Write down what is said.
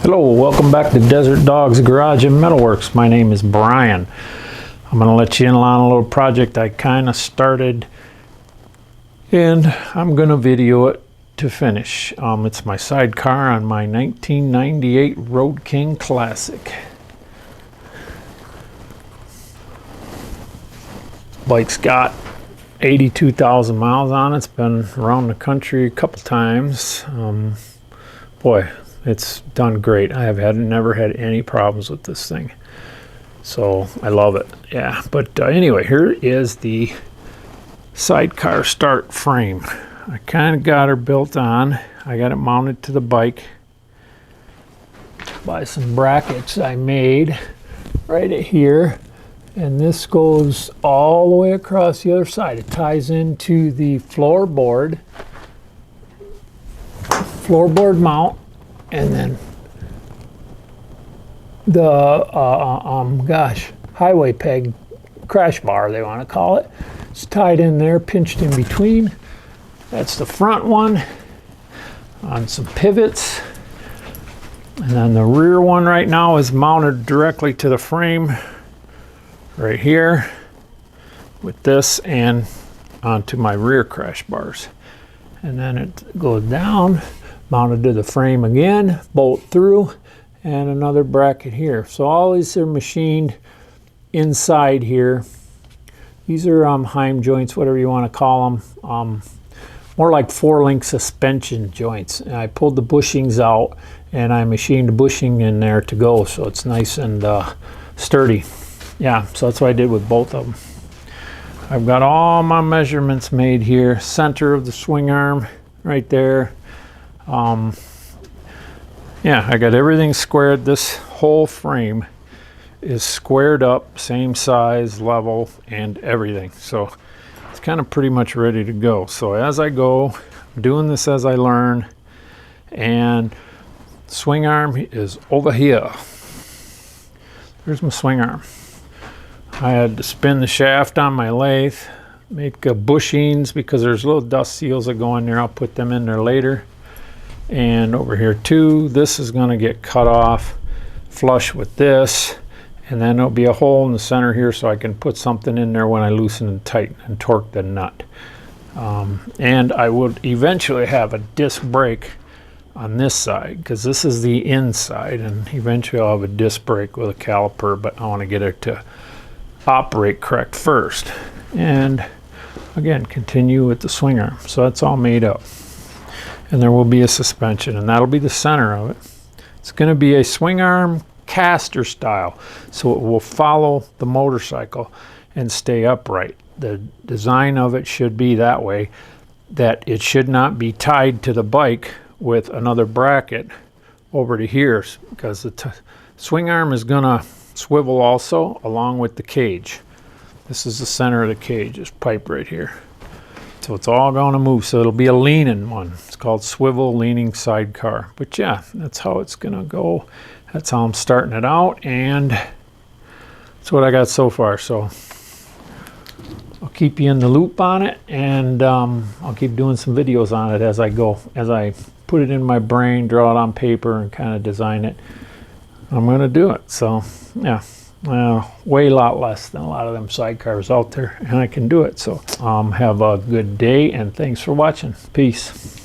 Hello, welcome back to Desert Dogs Garage and Metalworks. My name is Brian. I'm going to let you in on a little project I kind of started, and I'm going to video it to finish. It's my sidecar on my 1998 Road King Classic. Bike's got 82,000 miles on it. It's been around the country a couple times. Boy, it's done great. I have never had any problems with this thing, so I love it. Yeah, but anyway, here is the sidecar start frame. I kind of got her built on. I got it mounted to the bike by some brackets I made right here, and this goes all the way across the other side. It ties into the floorboard mount, and then the highway peg crash bar, they want to call it. It's tied in there, pinched in between. That's the front one on some pivots. And then the rear one right now is mounted directly to the frame right here with this and onto my rear crash bars. And then it goes down, mounted to the frame again, bolt through, and another bracket here. So all these are machined inside here. These are Heim joints, whatever you want to call them. More like 4-link suspension joints. And I pulled the bushings out and I machined the bushing in there to go, so it's nice and sturdy. Yeah, so that's what I did with both of them. I've got all my measurements made here. Center of the swing arm right there. Yeah, I got everything squared. This whole frame is squared up, same size, level, and everything. So it's kind of pretty much ready to go. So as I go, I'm doing this as I learn, and swing arm is over here. There's my swing arm. I had to spin the shaft on my lathe, make bushings because there's little dust seals that go in there. I'll put them in there later. And over here too, this is going to get cut off flush with this, and then there'll be a hole in the center here so I can put something in there when I loosen and tighten and torque the nut. And I would eventually have a disc brake on this side because this is the inside, and eventually I'll have a disc brake with a caliper, but I want to get it to operate correct first. And again, continue with the swing arm. So that's all made up. And there will be a suspension, and that'll be the center of it. It's going to be a swing arm caster style, so it will follow the motorcycle and stay upright. The design of it should be that way, that it should not be tied to the bike with another bracket over to here, because the swing arm is going to swivel also along with the cage. This is the center of the cage, this pipe right here. So it's all going to move, so it'll be a leaning one. It's called swivel leaning sidecar. But yeah, that's how it's going to go. That's how I'm starting it out, and that's what I got so far. So I'll keep you in the loop on it, and I'll keep doing some videos on it as I go. As I put it in my brain, draw it on paper, and kind of design it, I'm going to do it. So yeah. Way a lot less than a lot of them sidecars out there, and I can do it. So have a good day, and thanks for watching. Peace.